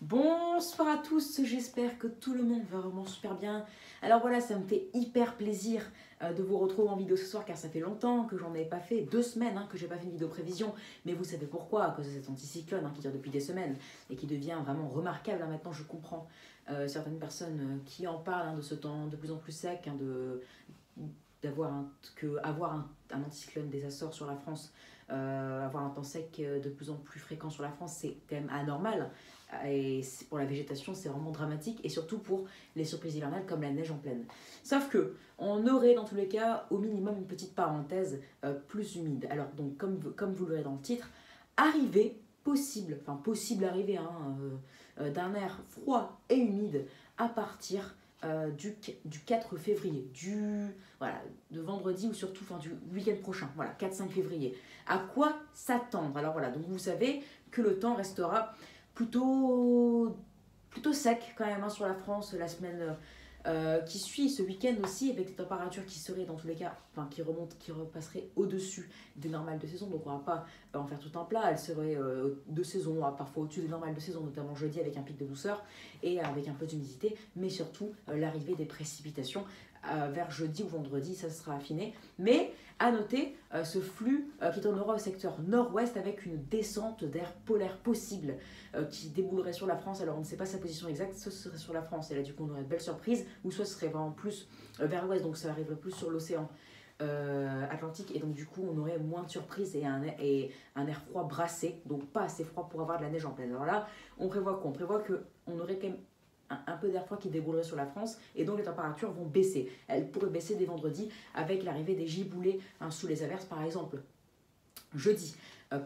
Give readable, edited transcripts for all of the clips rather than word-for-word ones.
Bonsoir à tous, j'espère que tout le monde va vraiment super bien. Alors voilà, ça me fait hyper plaisir de vous retrouver en vidéo ce soir car ça fait longtemps que j'en avais pas fait, 2 semaines que j'ai pas fait une vidéo prévision. Mais vous savez pourquoi, à cause de cet anticyclone qui dure depuis des semaines et qui devient vraiment remarquable. Maintenant je comprends certaines personnes qui en parlent de ce temps de plus en plus sec, avoir un anticyclone des Açores sur la France, avoir un temps sec de plus en plus fréquent sur la France, c'est quand même anormal. Et pour la végétation, c'est vraiment dramatique, et surtout pour les surprises hivernales comme la neige en plaine. Sauf que on aurait dans tous les cas au minimum une petite parenthèse plus humide. Alors donc comme vous le verrez dans le titre, possible arrivée d'un air froid et humide à partir du 4 février, de vendredi ou surtout du week-end prochain, voilà, 4-5 février. À quoi s'attendre? Alors voilà, donc vous savez que le temps restera plutôt sec quand même sur la France la semaine qui suit, ce week-end aussi, avec des températures qui seraient dans tous les cas, qui repasseraient au-dessus des normales de saison. Donc on ne va pas en faire tout un plat, elles seraient de saison, parfois au-dessus des normales de saison, notamment jeudi avec un pic de douceur et avec un peu d'humidité, mais surtout l'arrivée des précipitations vers jeudi ou vendredi, ça sera affiné. Mais à noter ce flux qui tournera au secteur nord-ouest avec une descente d'air polaire possible qui déboulerait sur la France. Alors on ne sait pas sa position exacte, soit ce serait sur la France et là du coup on aurait de belles surprises, ou soit ce serait vraiment plus vers l'ouest, donc ça arriverait plus sur l'océan Atlantique, et donc du coup on aurait moins de surprises et un air froid brassé, donc pas assez froid pour avoir de la neige en pleine. Alors là on prévoit quoi? On prévoit qu'on aurait quand même un peu d'air froid qui déboulerait sur la France, et donc les températures vont baisser. Elles pourraient baisser dès vendredi avec l'arrivée des giboulées sous les averses par exemple. Jeudi,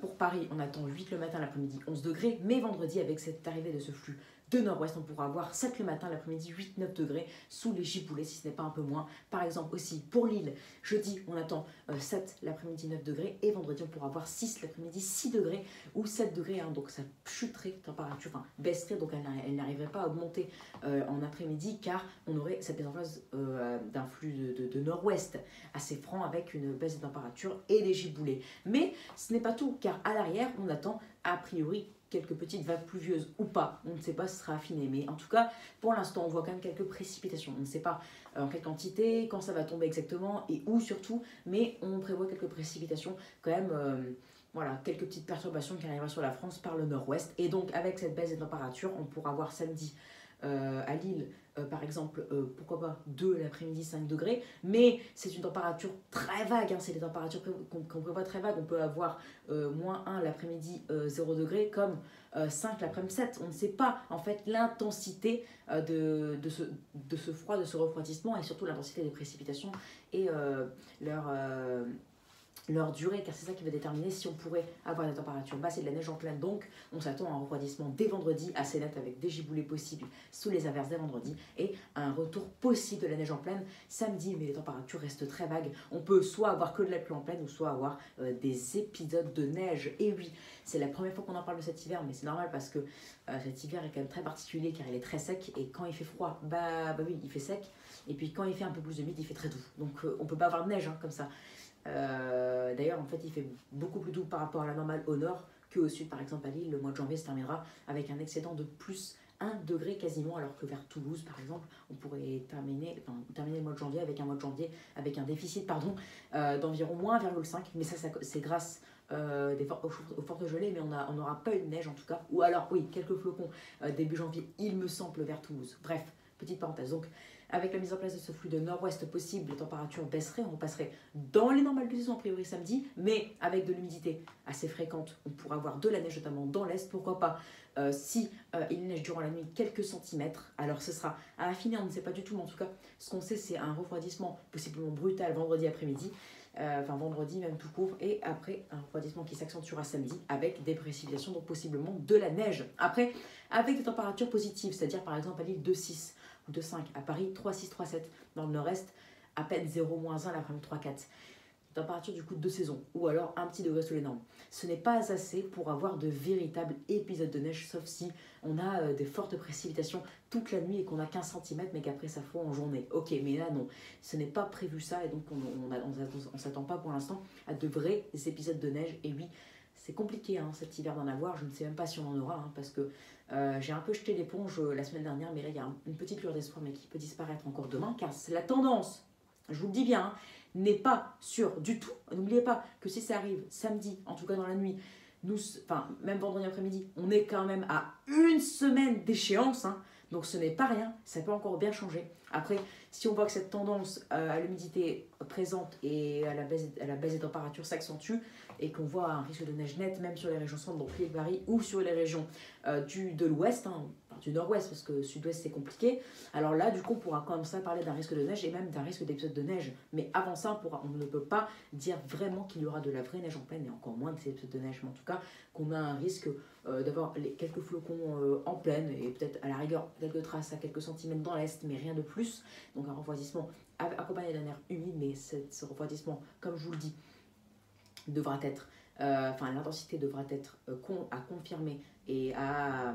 pour Paris, on attend 8 le matin, l'après-midi 11 degrés, mais vendredi, avec cette arrivée de ce flux de nord-ouest, on pourra avoir 7 le matin, l'après-midi 8-9 degrés sous les giboulées, si ce n'est pas un peu moins. Par exemple aussi pour Lille, jeudi, on attend 7 l'après-midi 9 degrés, et vendredi, on pourra avoir 6 l'après-midi 6 degrés ou 7 degrés, donc ça chuterait, température, baisserait, donc elle n'arriverait pas à augmenter en après-midi, car on aurait cette mise en place d'un flux de nord-ouest assez franc avec une baisse de température et des giboulées. Mais ce n'est pas tout, car à l'arrière, on attend a priori quelques petites vagues pluvieuses ou pas. On ne sait pas si ce sera affiné, mais en tout cas, pour l'instant, on voit quand même quelques précipitations. On ne sait pas en quelle quantité, quand ça va tomber exactement et où surtout, mais on prévoit quelques précipitations quand même. Quelques petites perturbations qui arriveront sur la France par le nord-ouest. Et donc, avec cette baisse des températures, on pourra voir samedi à Lille, par exemple, pourquoi pas 2 l'après-midi 5 degrés, mais c'est une température très vague, c'est des températures qu'on prévoit très vagues. On peut avoir -1 l'après-midi 0 degré, comme 5 l'après-midi 7. On ne sait pas en fait l'intensité de ce froid, de ce refroidissement, et surtout l'intensité des précipitations et leur durée, car c'est ça qui va déterminer si on pourrait avoir des températures basses et de la neige en pleine. Donc on s'attend à un refroidissement dès vendredi assez net, avec des giboulées possibles sous les averses dès vendredi, et un retour possible de la neige en pleine samedi, mais les températures restent très vagues. On peut soit avoir que de la pluie en pleine, ou soit avoir des épisodes de neige. Et oui, c'est la première fois qu'on en parle de cet hiver, mais c'est normal parce que cet hiver est quand même très particulier, car il est très sec, et quand il fait froid, oui, il fait sec, et puis quand il fait un peu plus humide, il fait très doux. Donc on peut pas avoir de neige comme ça. D'ailleurs, en fait, il fait beaucoup plus doux par rapport à la normale au nord qu'au sud. Par exemple, à Lille, le mois de janvier se terminera avec un excédent de plus 1 degré quasiment, alors que vers Toulouse, par exemple, on pourrait terminer le mois de janvier avec un déficit d'environ -1,5. Mais ça c'est grâce aux fortes gelées, mais on n'aura pas eu de neige en tout cas. Ou alors, oui, quelques flocons début janvier, il me semble, vers Toulouse. Bref, petite parenthèse. Donc, avec la mise en place de ce flux de nord-ouest possible, les températures baisseraient, on passerait dans les normales de saison a priori samedi, mais avec de l'humidité assez fréquente. On pourra avoir de la neige notamment dans l'est, pourquoi pas si il neige durant la nuit quelques centimètres. Alors ce sera à affiner, on ne sait pas du tout, mais en tout cas ce qu'on sait, c'est un refroidissement possiblement brutal vendredi après-midi, vendredi même tout court, et après un refroidissement qui s'accentuera samedi avec des précipitations, donc possiblement de la neige. Après, avec des températures positives, c'est-à-dire par exemple à Lille 2,6 ou 2,5, à Paris 3,6, 3,7, dans le nord-est à peine 0-1 l'après-midi 3,4. Température du coup de saison, ou alors un petit degré sous les normes. Ce n'est pas assez pour avoir de véritables épisodes de neige, sauf si on a des fortes précipitations toute la nuit et qu'on a 15 cm, mais qu'après ça fond en journée. Ok, mais là non, ce n'est pas prévu ça, et donc on s'attend pas pour l'instant à de vrais épisodes de neige. Et oui, c'est compliqué cet hiver d'en avoir, je ne sais même pas si on en aura, parce que J'ai un peu jeté l'éponge la semaine dernière, mais là il y a une petite lueur d'espoir, mais qui peut disparaître encore demain, car la tendance, je vous le dis bien, hein, n'est pas sûre du tout. N'oubliez pas que si ça arrive samedi, en tout cas dans la nuit, enfin même vendredi après-midi, on est quand même à une semaine d'échéance, hein, donc ce n'est pas rien, ça peut encore bien changer. Après, si on voit que cette tendance à l'humidité présente et à la baisse des températures s'accentue, et qu'on voit un risque de neige net, même sur les régions centre, donc Paris, ou sur les régions de l'ouest, hein, du nord-ouest, parce que sud-ouest c'est compliqué, alors là, du coup, on pourra comme ça parler d'un risque de neige et même d'un risque d'épisode de neige. Mais avant ça, on ne peut pas dire vraiment qu'il y aura de la vraie neige en pleine, et encore moins des épisodes de neige, mais en tout cas, qu'on a un risque d'avoir quelques flocons en pleine, et peut-être à la rigueur, quelques traces à quelques centimètres dans l'est, mais rien de plus. Donc un refroidissement accompagné d'un air humide, mais ce refroidissement, comme je vous le dis, devra être, l'intensité devra être à confirmer et à...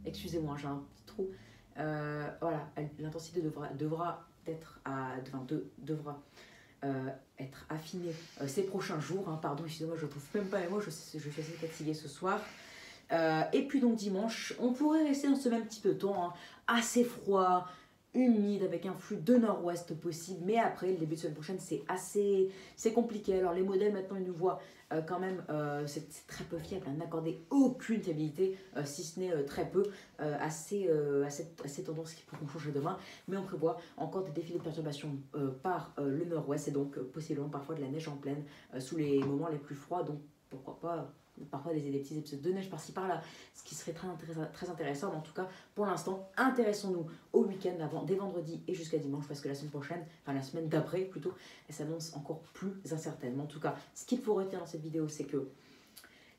excusez-moi, j'ai un petit trou. Voilà, l'intensité devra être affinée ces prochains jours. Hein, pardon, excusez-moi, je ne trouve même pas les mots, je suis assez fatiguée ce soir. Et puis donc dimanche, on pourrait rester dans ce même type de temps, hein, assez froid, humide, avec un flux de nord-ouest possible, mais après, le début de semaine prochaine, c'est compliqué. Alors les modèles, maintenant, ils nous voient quand même, c'est très peu fiable, à n'accorder aucune fiabilité, si ce n'est très peu, à ces tendances qui pourront changer demain, mais on prévoit encore des défilés de perturbations par le nord-ouest, et donc possiblement parfois de la neige en pleine sous les moments les plus froids, donc pourquoi pas parfois des petits épisodes de neige par-ci par-là, ce qui serait très intéressant. Mais en tout cas, pour l'instant, intéressons-nous au week-end dès vendredi et jusqu'à dimanche, parce que la semaine prochaine, enfin la semaine d'après plutôt, elle s'annonce encore plus incertaine. Mais en tout cas, ce qu'il faut retenir dans cette vidéo, c'est que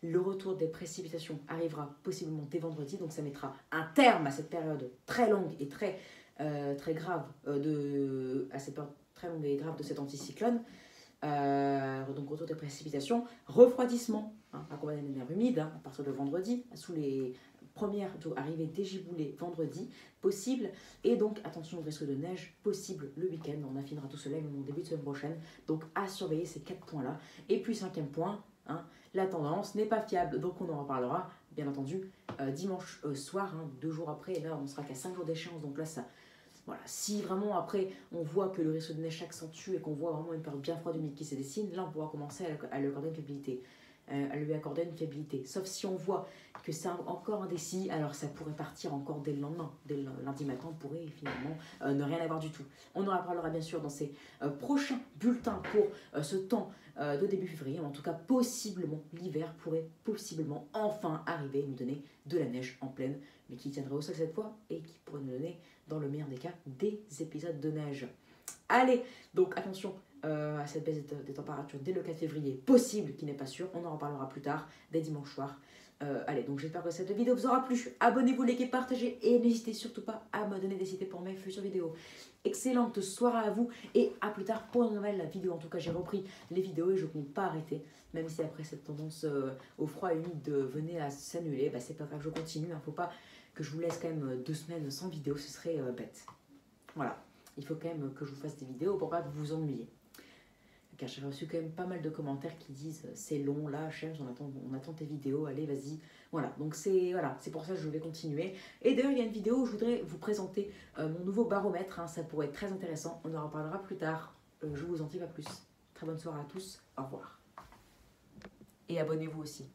le retour des précipitations arrivera possiblement dès vendredi, donc ça mettra un terme à cette période très longue et très grave à cette période très longue et grave de cet anticyclone. Donc retour des précipitations, refroidissement, hein, accompagné d'un air humide, hein, à partir de vendredi, sous les premières arrivées dégiboulées vendredi possible, et donc attention au risque de neige possible le week-end. On affinera tout cela au début de semaine prochaine, donc à surveiller ces 4 points là. Et puis 5e point, hein, la tendance n'est pas fiable, donc on en reparlera bien entendu dimanche soir, hein, 2 jours après, et là on sera qu'à 5 jours d'échéance, donc là ça... Voilà, si vraiment après on voit que le risque de neige s'accentue et qu'on voit vraiment une période bien froide humide qui se dessine, là on pourra commencer à lui accorder une fiabilité. Sauf si on voit que c'est encore indécis, alors ça pourrait partir encore dès le lendemain. Dès le lundi matin, on pourrait finalement ne rien avoir du tout. On en reparlera bien sûr dans ces prochains bulletins pour ce temps de début février. En tout cas, possiblement, l'hiver pourrait possiblement enfin arriver et nous donner de la neige en pleine, mais qui tiendrait au sol cette fois et qui pourrait nous donner, dans le meilleur des cas, des épisodes de neige. Allez, donc attention à cette baisse des températures dès le 4 février, possible, qui n'est pas sûr, on en reparlera plus tard, dès dimanche soir. Allez, donc j'espère que cette vidéo vous aura plu. Abonnez-vous, likez, partagez et n'hésitez surtout pas à me donner des idées pour mes futures vidéos. Excellente soirée à vous et à plus tard pour une nouvelle vidéo. En tout cas, j'ai repris les vidéos et je ne compte pas arrêter, même si après cette tendance au froid et humide venait à s'annuler, bah, c'est pas grave, je continue. Il ne faut pas que je vous laisse quand même 2 semaines sans vidéo, ce serait bête. Voilà, il faut quand même que je vous fasse des vidéos pour pas que vous vous ennuyiez. Car j'ai reçu quand même pas mal de commentaires qui disent c'est long, là, Shems, on attend tes vidéos, allez, vas-y. Voilà, donc c'est pour ça que je vais continuer. Et d'ailleurs, il y a une vidéo où je voudrais vous présenter mon nouveau baromètre, hein, ça pourrait être très intéressant, on en reparlera plus tard. Je vous en dis pas plus. Très bonne soirée à tous, au revoir. Et abonnez-vous aussi.